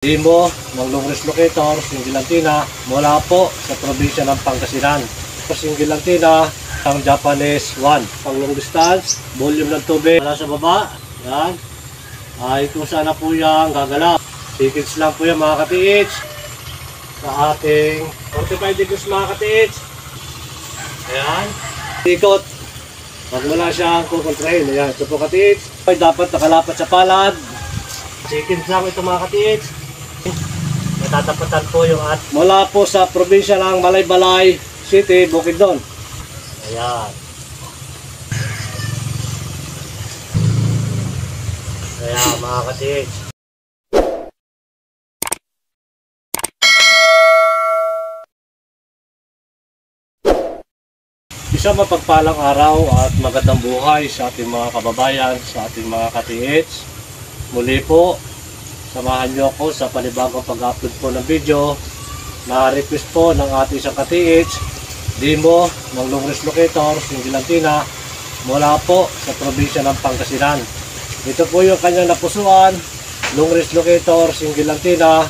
Demo ng Longres Locator, Single Antenna mula po sa probinsya ng Pangasinan. Single Antenna, ang Japanese 1. Pang long distance, volume ng tubig para sa baba. Yan. Ay kung saan na po yan gagalaw. Seconds lang po yan mga ka-TH. Sa ating 45 degrees mga ka-TH. Ayan. Ikot. Pag wala siyang kukontrahin. Ayan. Ito po ka-TH. Ay dapat nakalapat sa palad. Seconds lang ito mga ka-TH. Natatapatan po yung at mula po sa probinsya ng Malaybalay City, Bukidnon. Ayan. Ayan mga ka-TH. Isang mapagpalang araw at magandang buhay sa ating mga kababayan, sa ating mga ka-TH. Muli po, samahan nyo ako sa panibagong pag-upload po ng video na request po ng ating isang ka-TH, Demo ng Longres Locator, Single Antenna mula po sa probinsya ng Pangasinan. Ito po yung kanyang napusuan, Longres Locator, Single Antenna,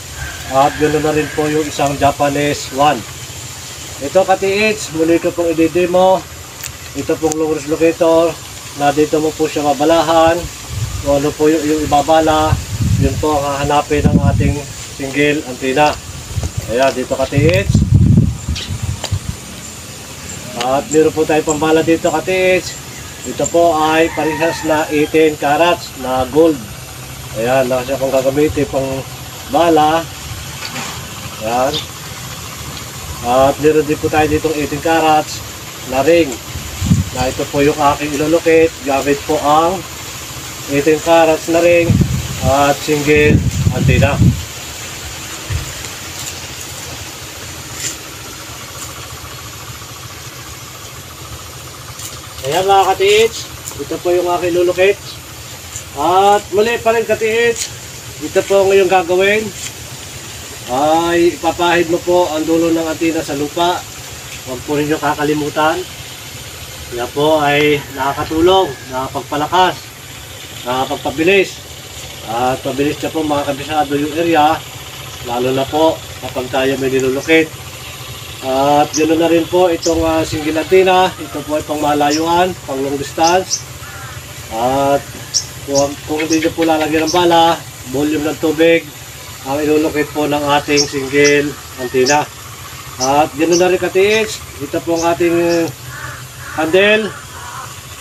at ganoon na rin po yung isang Japanese 1. Ito ka-TH, muli ko pong i-demo. Ito pong Longres Locator na dito mo po siya mabalahan kung ano po yung ibabala. Yun po ang hahanapin ng ating single antenna. Ayan, dito ka-TH. At meron po tayong pambala dito ka-TH. Ito po ay parehas na 18 carats na gold. Ayan, nasa kung gagamitin pang bala. Ayan. At meron din po tayo ditong 18 carats na ring. Na ito po yung aking ilolocate. Gamit po ang 18 carats na ring at single antenna. Ayan mga ka-TH, ito po yung aking lulukit. At muli pa rin ka-TH, ito po ngayong gagawin ay ipapahid mo po ang dulo ng antenna sa lupa. Huwag po ninyo kakalimutan. Yan po ay nakakatulong, nakapagpalakas, nakapagpabilis. At mabilis na po mga kabisado yung area, lalo na po kapag tayo may nilulukit. At ganoon na rin po itong single antenna. Ito po ay pang malayuan, pang long distance. At kung hindi nyo po lalagyan ng bala, volume ng tubig ang ilulukit po ng ating single antenna. At ganoon na rin ka-TH, ito po ang ating handle.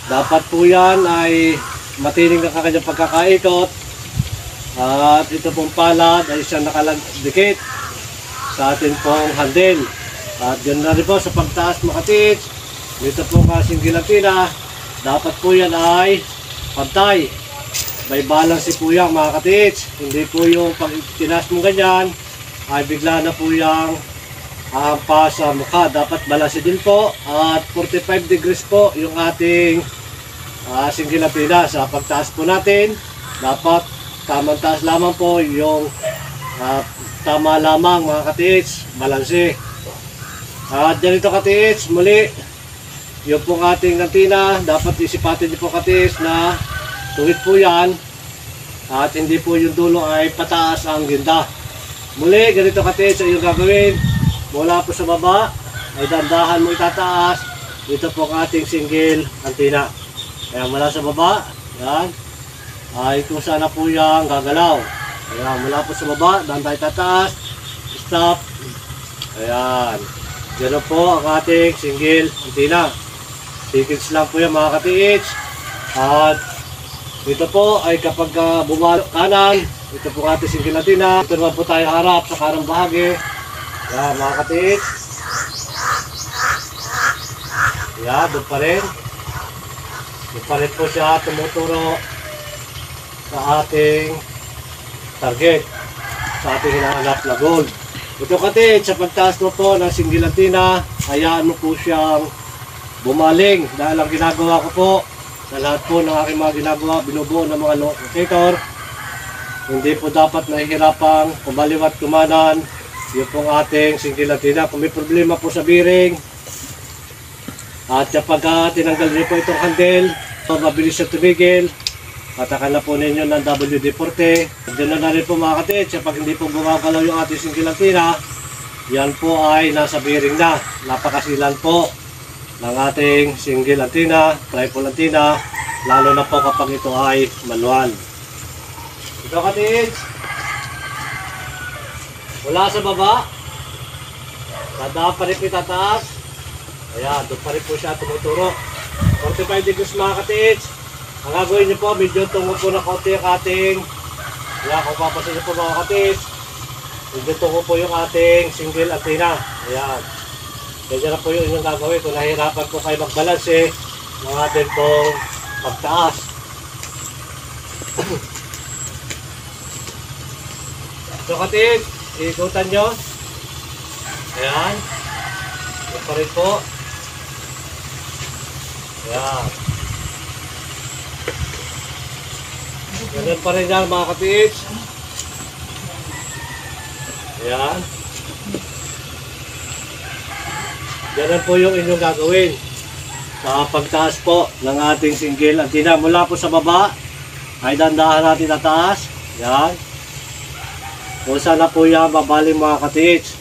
Dapat po yan ay matining na kanyang pagkakaikot. At ito pong palad ay siyang nakalagdikit sa atin pong handle. At yun na rin po sa pagtaas mga ka-TH. Dito po ka single antenna, dapat po yan ay pantay. May balance po yan mga ka-TH. Hindi po yung pag tinaas mo ganyan ay bigla na po yung ahampas sa mukha. Dapat balance din po. At 45 degrees po yung ating single antenna. Sa pagtaas po natin, dapat tamang taas lamang po yung tama lamang mga ka-TH, balanse. At ganito ka-TH, muli yung pong ating antenna, dapat isipatin niyo po ka-TH na tuwid po yan at hindi po yung dulo ay pataas ang ginda. Muli ganito ka-TH ay yung gagawin mula po sa baba ay dandahan mo itataas. Ito po ang ating single antenna. Kaya mula sa baba, yan, ay kung saan na po yan gagalaw. Ayan, mula po sa baba, dahan-dahan tataas, stop. Ayan, gano'n po ang ating single antenna. Seconds lang po yan mga ka-TH. At ito po ay kapag bumalo kanan, ito po ang ating single antenna. Ito naman po tayo harap sa karang bahagi. Ayan mga ka-TH. Ayan, doon pa rin. Doon pa rin po siya tumuturo sa ating target, sa ating hinahanap na gold. Ito ka-TH, sa pagtaas mo po ng single antenna, hayaan mo po siyang bumaling. Dahil ang ginagawa ko po, sa lahat po ng aking mga ginagawa, binubuo ng mga locator, hindi po dapat nahihirapang kumaliwat kumanan yung pong ating single antenna. Kung may problema po sa bearing, at kapag tinanggal niyo po itong handle, mabilis siya tumigil. Patakan na po ninyo ng WD-40. Diyan na rin po mga katits, kapag hindi po gumagalaw yung ating single antenna, yan po ay nasa bearing na. Napakasilan po ng ating single antenna, triple antenna, lalo na po kapag ito ay manual. Ito katits, wala sa baba, tandaan pa rin po itataas. Ayan, doon pa rin po siya tumuturo. 45 degrees mga katits. Ang gagawin nyo po, medyo tungo po na konti ang ating, ayan, kung papasin nyo po mga katits, medyo tungo po yung ating single antenna. Ayan, ganyan na po yung inyong gagawin. Kung nahihirapan po kayo magbalanse ng ating pong pagtaas. So katits, ikutan nyo. Ayan, yan pa rin po. Ayan. Ganyan pa rin yan mga katits. Ayan. Ganyan po yung inyong gagawin sa pagtaas po ng ating single antenna. Mula po sa baba ay dandahan natin tataas. Ayan. Kung saan na po yan babaling mga katits.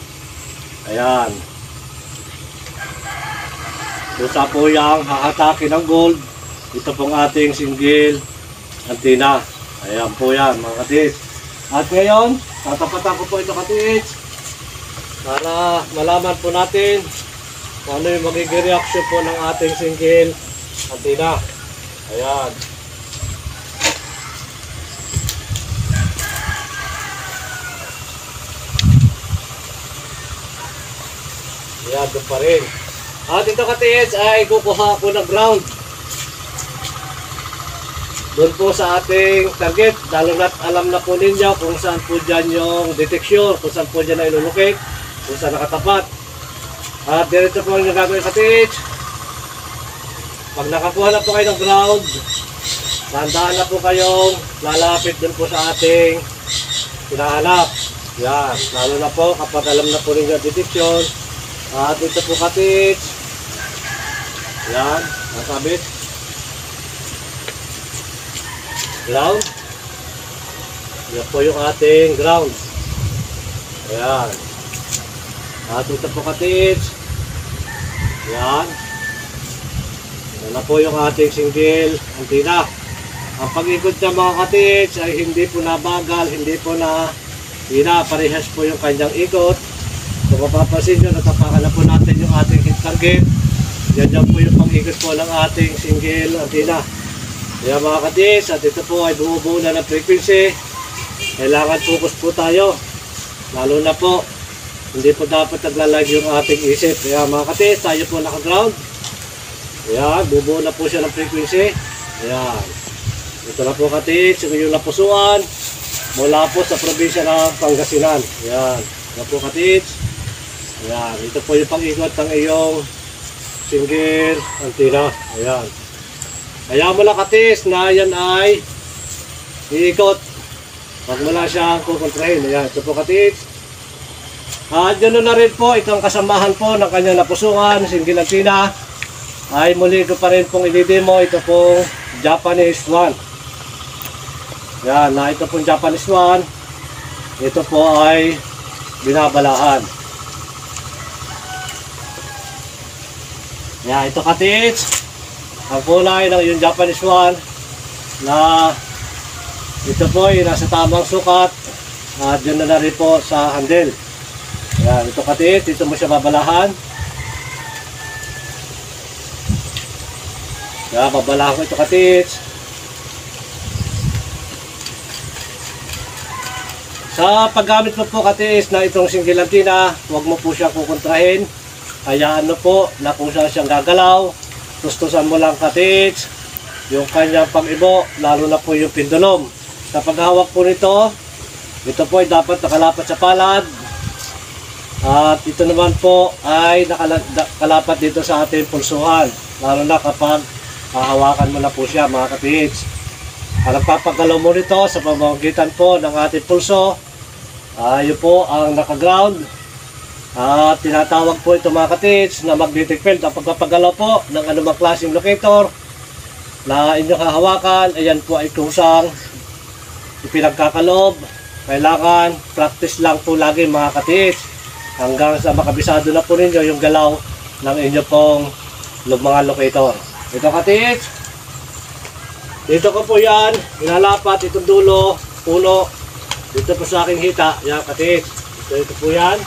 Ayan. Kung saan po yung hahatakin ng gold, ito pong ating single antenna. Ayan po yan mga katits. At ngayon, tatapatan ko po ito katits para malaman po natin kung ano yung magiging reaction po ng ating single antenna. Ayan. Ayan, doon pa rin. At ito katits ay kukuha po ng ground doon po sa ating target, lalo na't alam na po ninyo kung saan po dyan yung detection, kung saan po dyan na ilulukik, kung saan nakatapat. At dito po ang gagawin katits. Pag nakakuha na po kayo ng ground, tandaan na po kayong lalapit doon po sa ating hinahanap. Yan, lalo na po kapag alam na po ninyo detection. At ito po katits. Yan, nasabit. Ground. Yan po yung ating ground. Ayan. At ito po katits. Yan. Yan na po yung ating single antenna. Ang pag-ikot niya mga katits ay hindi po nabagal, hindi po na parehas po yung kanyang ikot. Kung mapapansin nyo, natapakan na po natin yung ating hit target. Yan po yung pag-ikot po ng ating single antenna. Kaya mga katits, at ito po ay bumubuo na ng frequency. Kailangan focus po tayo. Lalo na po, hindi po dapat naglalag yung ating isip. Kaya mga katits, tayo po naka-ground. Ayan, bumubuo na po siya ng frequency. Ayan. Ito na po katits, yung napusuan mula po sa probinsya ng Pangasinan. Ayan. Ito po katits. Ayan. Ito po yung pang-ikot ng iyong single antenna. Ayan. Kaya mo lang katis na yan ay iikot. Pag wala siyang kukontrahin. Ayan, ito po katis. At yun na rin po, itong kasamahan po ng kanyang napusungan, single antenna, ay muli ko pa rin pong i-demo. Ito pong Japanese one. Yan, na ito pong Japanese one. Ito po ay binabalahan. Yan, ito katis. Ang kulay ng yung Japanese one na ito po ay nasa tamang sukat at dyan na rin po sa handle. Yan, ito katits, dito mo siya babalahan. Yan, babalahan ko ito katits. Sa paggamit mo po katits na itong single antenna, huwag mo po siya kukontrahin. Hayaan mo po na kung saan siyang gagalaw. Tustusan mo lang katits yung kanyang pag-ibo, lalo na po yung pendulum. Sa paghawak po nito, ito po ay dapat nakalapat sa palad. At ito naman po ay nakalapat dito sa ating pulsuhan, lalo na kapag hahawakan mo na po siya mga katits. Ang nagpapagalaw mo nito sa pamamagitan po ng ating pulso, yun po ang naka-ground. At tinatawag po ito mga katits na magnetic field ang pagpapagalaw po ng anumang klaseng locator na inyong hahawakan, ayan po ay kusang ipinagkakalob. Kailangan practice lang po lagi mga katiits hanggang sa makabisado na po ninyo yung galaw ng inyo pong mga locator. Ito katiits, dito ko po yan, inalapat itong dulo, puno, dito po sa aking hita, yan katiits, ito po yan.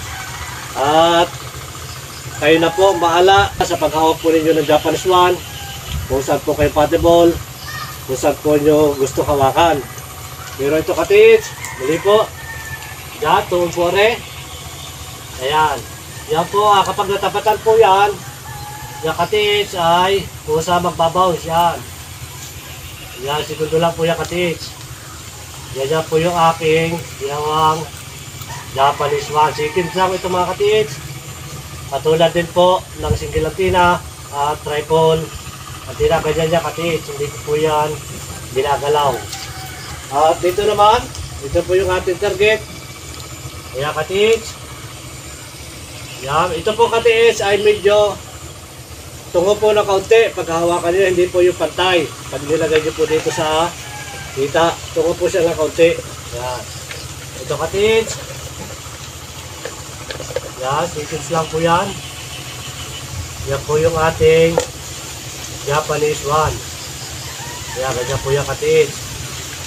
At kayo na po bahala sa paghawak po ninyo ng Japanese Swan, kung saan po kayo compatible, kung saan po nyo gusto hawakan. Pero ito katiits, muli po, yan, tuon po rin. Ayan, yan po, kapag natapatan po yan, yung katiits ay kung saan magbabounce yan. Yan, segundo lang po yung katiits. Yan po yung aking ginawang Japanese Swan. Seconds lang ito mga katiits. Katulad din po ng single antenna at tripod. Antenna ganyan niya katiits. Hindi po yan ginagalaw. At dito naman, ito po yung ating target. Ayan katiits. Yan, ito po katiits ay medyo tungo po ng kaunti. Pag hawakan nyo, hindi po yung pantay. Pag nilagay nyo po dito sa hita, tungo po siya ng kaunti. Yan. Ito katiits. Yan, seconds lang po yan. Yan po yung ating Japanese Swan. Yan, ganyan po yung katiits.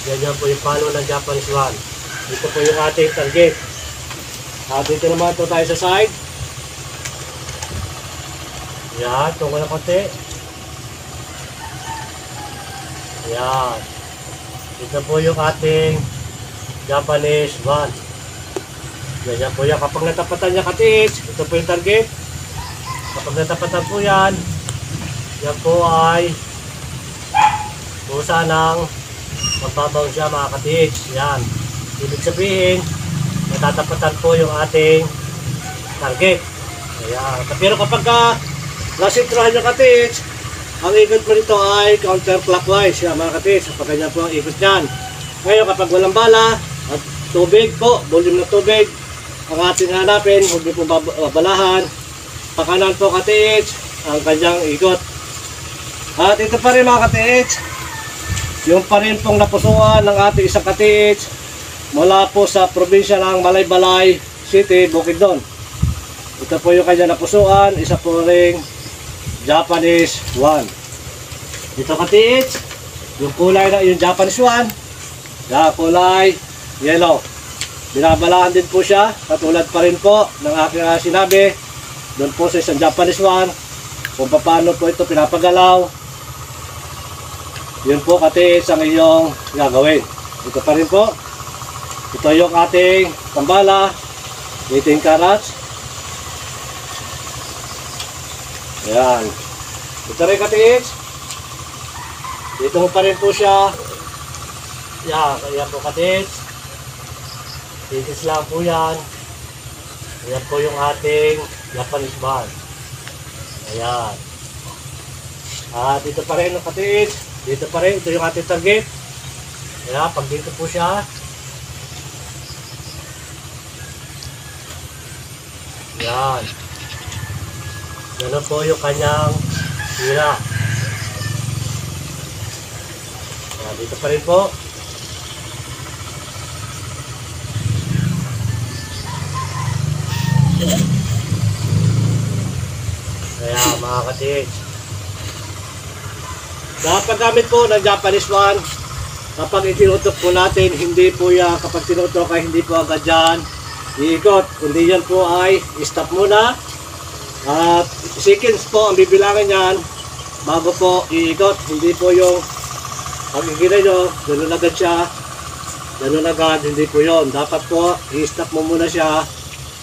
Yan po yung palo ng Japanese Swan. Ito po yung ating target. At dito naman po tayo sa side. Yan, tungo na konti. Yan. Ito po yung ating Japanese Swan. Yan po yan. Kapag natapatan niya katiits, ito po yung target. Kapag natapatan po yan, yan po ay kusa ng magbabaw siya mga katiits. Yan. Ibig sabihin, natatapatan po yung ating target. Ayan. Pero kapag nasintrahan yung katiits, ang ikot mo nito ay counterclockwise. Yan mga katiits. Kapag ganyan po ang ikot niyan. Ngayon kapag walang bala at tubig po, volume ng tubig, ang ating hanapin, huwag niyo po babalahan. Pakanan po katiits, ang kanyang ikot. At ito pa rin mga katiits, yung pa rin pong napusuan ng ating isang katiits mula po sa probinsya ng Malaybalay City, Bukidnon. Ito po yung kanyang napusuan, isa po ring Japanese Swan. Ito katiits, yung kulay na yung Japanese Swan, yung kulay yellow. Binabalaan din po siya, katulad pa rin po ng aking sinabi doon po sa isang Japanese Swan, kung paano po ito pinapagalaw. Yun po katiits ang iyong gagawin. Ito pa rin po, ito yung ating pambala, 18 carats. Ayan. Ito rin katiits, dito mo pa rin po siya. Ayan po katiits. Titis lang po yan. Ayan po yung ating Japanese Swan. Ayan. At dito pa rin ang katiits. Dito pa rin. Ito yung ating target. Ayan. Pag dito po siya. Ayan. Yan po yung kanyang hila. Ayan. Dito pa rin po. Kaya mga katiits, sa paggamit po ng Japanese Swan, kapag itinutok po natin, hindi po yan, kapag tinutok ay hindi po agad dyan iikot, kundi yan po ay stop muna at seconds po ang bibilangin yan bago po iikot. Hindi po yung pag ikita nyo, gano'n agad siya, gano'n agad, hindi po yon. Dapat po i-stop mo muna siya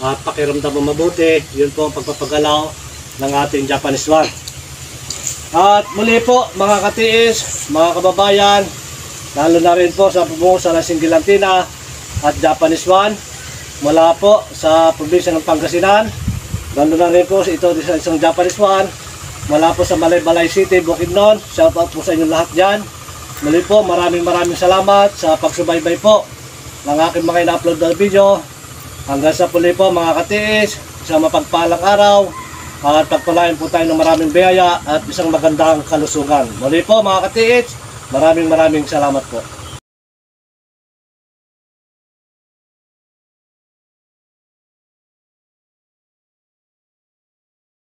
at pakiramdam mo mabuti. Yun po ang pagpapagalaw ng ating Japanese Swan. At muli po mga katiis, mga kababayan, lalo na rin po sa pumusa ng single antenna at Japanese Swan mula po sa probinsya ng Pangasinan, lalo na rin po ito sa isang Japanese Swan mula po sa Malaybalay City, Bukidnon. Shout out po sa inyong lahat dyan. Muli po maraming salamat sa pagsubaybay po ng aking mga ina-upload na video. Hanggang sa puli po mga katiis, sa mapagpalang araw. at pagpalain po tayo ng maraming biyaya at isang magandang kalusugan. Muli po mga ka-TH, maraming salamat po.